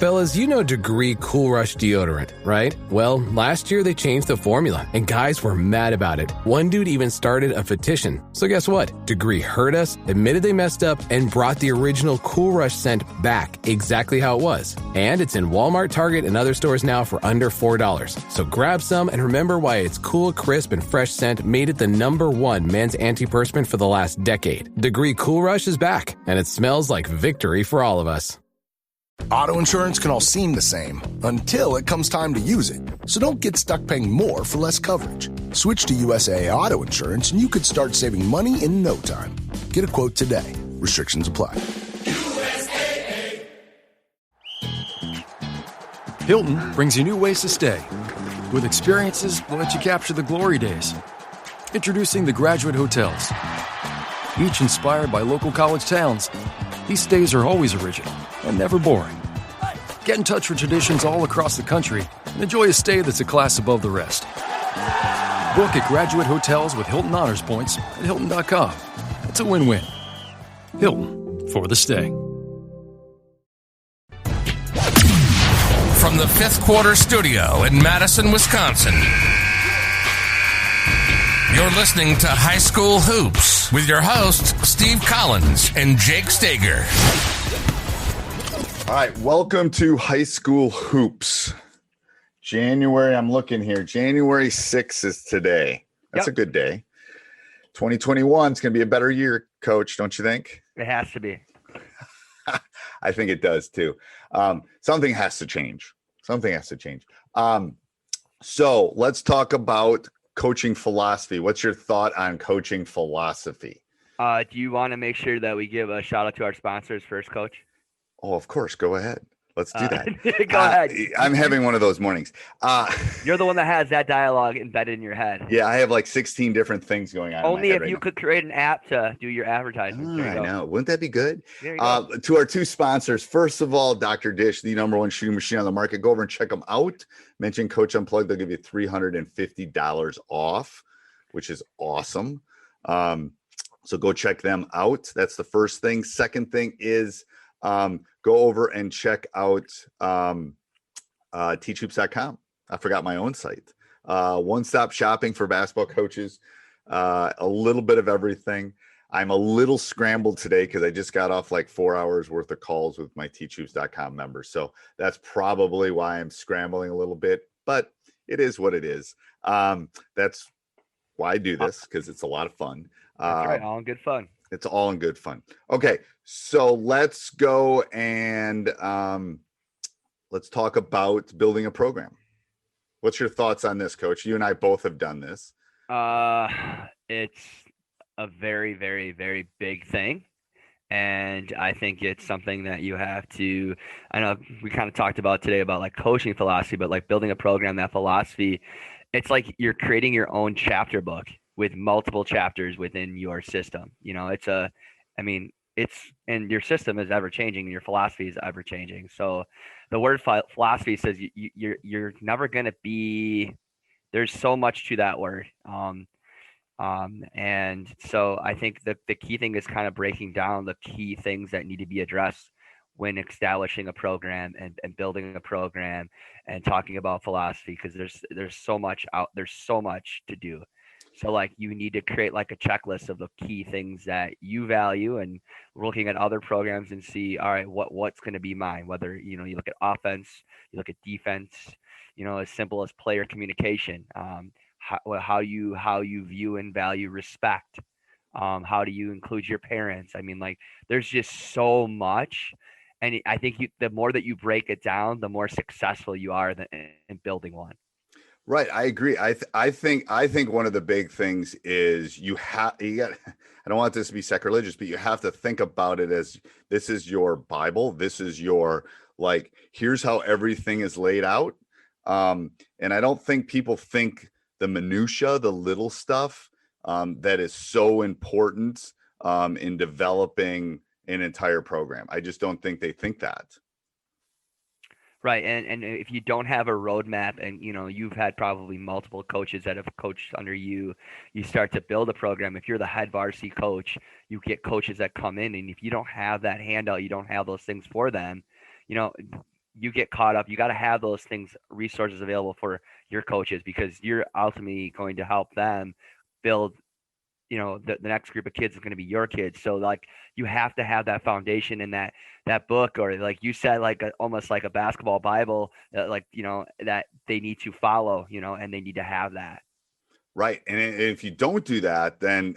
Fellas, you know Degree Cool Rush deodorant, right? Well, last year they changed the formula, and guys were mad about it. One dude even started a petition. So guess what? Degree heard us, admitted they messed up, and brought the original Cool Rush scent back exactly how it was. And it's in Walmart, Target, and other stores now for under $4. So grab some and remember why its cool, crisp, and fresh scent made it the #1 men's antiperspirant for the last decade. Degree Cool Rush is back, and it smells like victory for all of us. Auto insurance can all seem the same until it comes time to use it. So don't get stuck paying more for less coverage. Switch to USAA Auto Insurance and you could start saving money in no time. Get a quote today. Restrictions apply. USAA. Hilton brings you new ways to stay. With experiences that let you capture the glory days. Introducing the Graduate Hotels. Each inspired by local college towns, these stays are always original and never boring. Get in touch with traditions all across the country and enjoy a stay that's a class above the rest. Book at Graduate Hotels with Hilton Honors Points at Hilton.com. It's a win-win. Hilton, for the stay. From the Fifth Quarter Studio in Madison, Wisconsin, you're listening to High School Hoops with your hosts, Steve Collins and Jake Steger. All right, welcome to High School Hoops. I'm looking here. January 6th is today. That's a good day. 2021 is going to be a better year, Coach, don't you think? It has to be. I think it does, too. Something has to change. So let's talk about coaching philosophy. What's your thought on coaching philosophy? Do you want to make sure that we give a shout out to our sponsors first, Coach? Oh, of course. Go ahead. Let's do that. Go ahead. I'm having one of those mornings. You're the one that has that dialogue embedded in your head. Yeah, I have like 16 different things going on. Only if you could create an app to do your advertising. I know. Wouldn't that be good? To our two sponsors, first of all, Dr. Dish, the #1 shooting machine on the market. Go over and check them out. Mention Coach Unplugged. They'll give you $350 off, which is awesome. So go check them out. That's the first thing. Second thing is go over and check out teachhoops.com. I forgot my own site. One-stop shopping for basketball coaches. A little bit of everything. I'm a little scrambled today because I just got off like 4 hours worth of calls with my teachhoops.com members. So that's probably why I'm scrambling a little bit, but it is what it is. That's why I do this, because it's a lot of fun. That's right. All in good fun. It's all in good fun. Okay, so let's go and let's talk about building a program. What's your thoughts on this, Coach? You and I both have done this. It's a very, very, very big thing. And I think it's something that you have to, I know we kind of talked about today about like coaching philosophy, but like building a program, that philosophy, it's like you're creating your own chapter book with multiple chapters within your system. You know, and your system is ever changing and your philosophy is ever changing. So the word philosophy says you're never going to be, there's so much to that word. And so I think that the key thing is kind of breaking down the key things that need to be addressed when establishing a program and building a program and talking about philosophy, because there's so much to do. So like you need to create like a checklist of the key things that you value, and we're looking at other programs and see, all right, what's going to be mine, whether, you know, you look at offense, you look at defense, you know, as simple as player communication, how you view and value respect. How do you include your parents? I mean, like there's just so much. And I think the more that you break it down, the more successful you are in building one. Right. I agree. I think one of the big things is you got, I don't want this to be sacrilegious, but you have to think about it as this is your Bible. This is your, like, here's how everything is laid out. And I don't think people think the minutia, the little stuff that is so important in developing an entire program. I just don't think they think that. Right. And if you don't have a roadmap, and, you know, you've had probably multiple coaches that have coached under you, you start to build a program. If you're the head varsity coach, you get coaches that come in, and if you don't have that handout, you don't have those things for them, you know, you get caught up. You got to have those things, resources available for your coaches, because you're ultimately going to help them build, the next group of kids is going to be your kids. So like you have to have that foundation in that book, or like you said, like almost like a basketball Bible, that they need to follow, and they need to have that. Right. And if you don't do that, then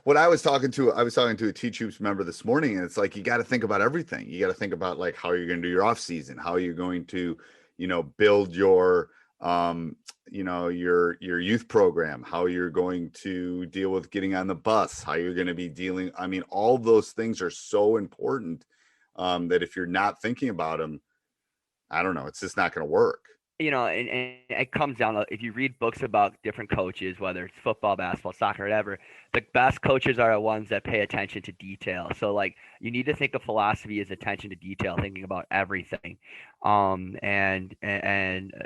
what I was talking to a Teach Hoops member this morning, and it's like, you got to think about everything. You got to think about like how you're going to do your off season, how you're going to, build your, your youth program, how you're going to deal with getting on the bus, how you're going to be dealing. I mean, all those things are so important that if you're not thinking about them, I don't know, it's just not going to work. And it comes down to, if you read books about different coaches, whether it's football, basketball, soccer, whatever, the best coaches are the ones that pay attention to detail. So like you need to think of philosophy as attention to detail, thinking about everything, and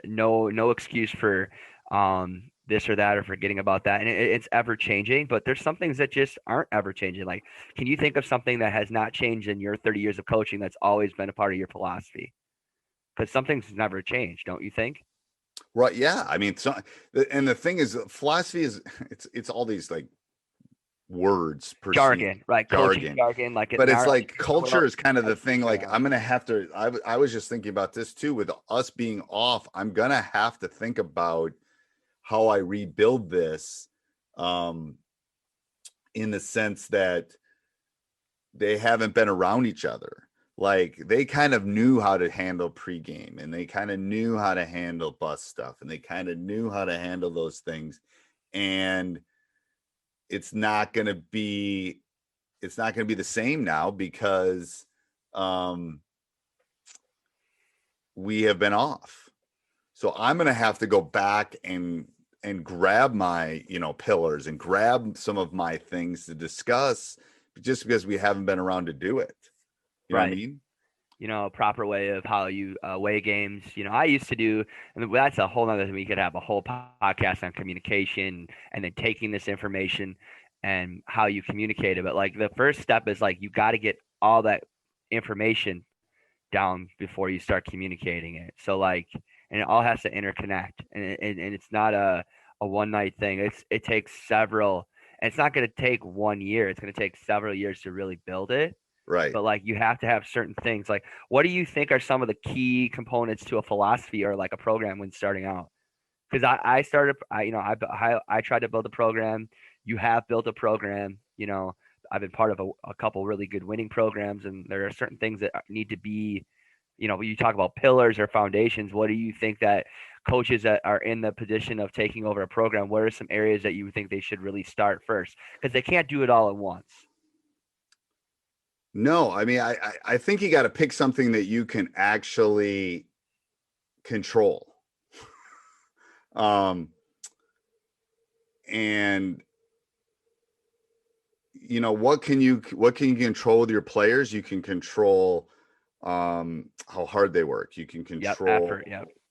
no excuse for this or that, or forgetting about that. And it's ever changing, but there's some things that just aren't ever changing. Like, can you think of something that has not changed in your 30 years of coaching that's always been a part of your philosophy? Because some things never change, don't you think? Right. Yeah. I mean, and the thing is, philosophy is it's all these like words, jargon, right? Jargon, like. But it's like culture is kind of the thing. Like I'm gonna have to. I was just thinking about this too. With us being off, I'm gonna have to think about how I rebuild this, in the sense that they haven't been around each other. Like they kind of knew how to handle pregame, and they kind of knew how to handle bus stuff, and they kind of knew how to handle those things. And it's not going to be the same now because we have been off. So I'm going to have to go back and grab my, pillars and grab some of my things to discuss, just because we haven't been around to do it. You know what I mean? A proper way of how you weigh games. I used to do, and that's a whole nother thing. We could have a whole podcast on communication, and then taking this information and how you communicate it. But like the first step is like, you got to get all that information down before you start communicating it. So like, and it all has to interconnect, and it's not a one night thing. It takes several, and it's not going to take 1 year. It's going to take several years to really build it. Right. But like you have to have certain things. Like, what do you think are some of the key components to a philosophy or like a program when starting out? Because I tried to build a program. You have built a program. I've been part of a couple really good winning programs, and there are certain things that need to be, when you talk about pillars or foundations, what do you think that coaches that are in the position of taking over a program, what are some areas that you think they should really start first? Because they can't do it all at once. No, I mean, I think you got to pick something that you can actually control. And what can you control with your players? You can control how hard they work. You can control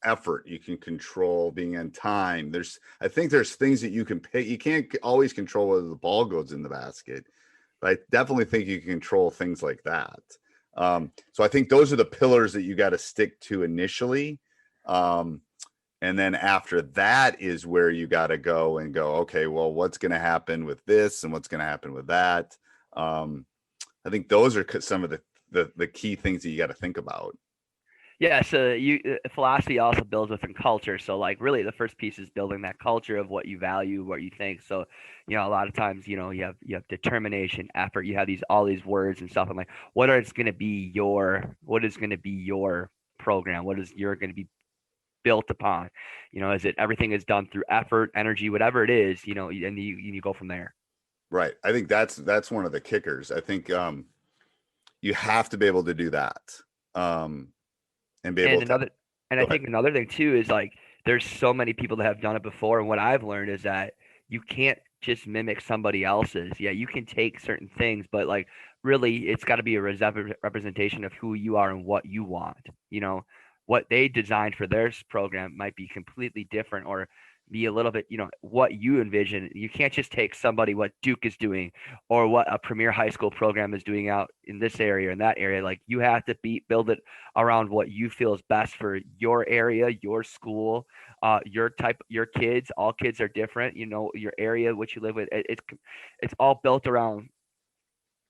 effort. You can control being on time. I think there's things that you can pick. You can't always control whether the ball goes in the basket, but I definitely think you can control things like that. So I think those are the pillars that you got to stick to initially. And then after that is where you got to go, okay, well, what's going to happen with this and what's going to happen with that? I think those are some of the key things that you got to think about. Yeah, so philosophy also builds within culture. So like really the first piece is building that culture of what you value, what you think. So, a lot of times, you have determination, effort, you have all these words and stuff. I'm like, what is going to be your program? What is you're going to be built upon? Is it everything is done through effort, energy, whatever it is, and you go from there. Right. I think that's one of the kickers. I think you have to be able to do that. And be able to. And I think another thing too is like there's so many people that have done it before, and what I've learned is that you can't just mimic somebody else's. Yeah, you can take certain things, but like really it's got to be a representation of who you are and what you want. What they designed for their program might be completely different, or be a little bit, what you envision. You can't just take somebody what Duke is doing or what a premier high school program is doing out in this area or in that area. Like, you have to build it around what you feel is best for your area, your school, your kids. All kids are different, your area, what you live with. It's all built around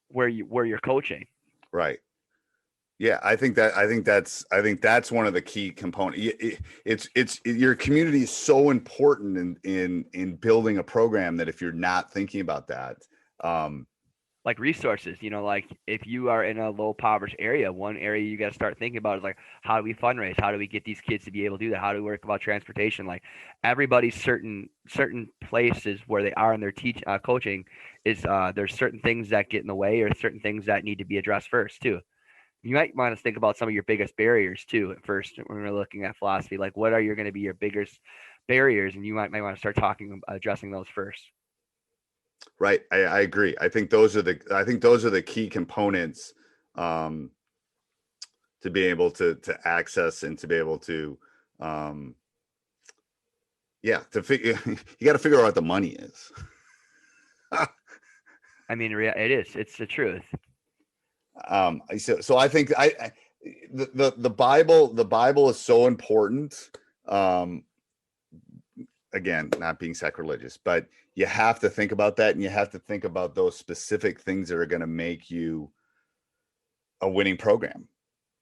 where you're coaching. Right. Yeah, I think that's one of the key components. It's your community is so important in building a program that if you're not thinking about that, like resources, like if you are in a low poverty area, one area you got to start thinking about is like, how do we fundraise? How do we get these kids to be able to do that? How do we work about transportation? Like, everybody's certain places where they are in their coaching is there's certain things that get in the way, or certain things that need to be addressed first too. You might want to think about some of your biggest barriers too at first when we're looking at philosophy. Like, what are going to be your biggest barriers? And you might want to start addressing those first. Right. I agree. I think those are the key components to be able to access and to be able to, to figure, you got to figure out what the money is. I mean, it's the truth. So I think the Bible is so important. Again, not being sacrilegious, but you have to think about that, and you have to think about those specific things that are going to make you a winning program.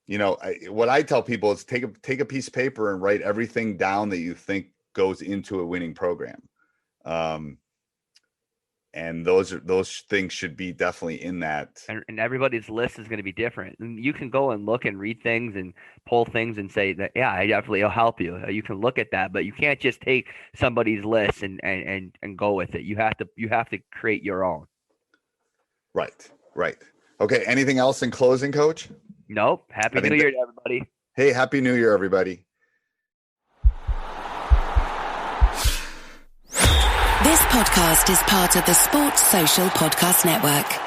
What I tell people is take a piece of paper and write everything down that you think goes into a winning program. And those things should be definitely in that. And everybody's list is going to be different. And you can go and look and read things and pull things and say that, yeah, I definitely will help you. You can look at that, but you can't just take somebody's list and go with it. You have to create your own. Right. Okay. Anything else in closing, Coach? Nope. Happy New Year to everybody. Hey, Happy New Year, everybody. This podcast is part of the Sports Social Podcast Network.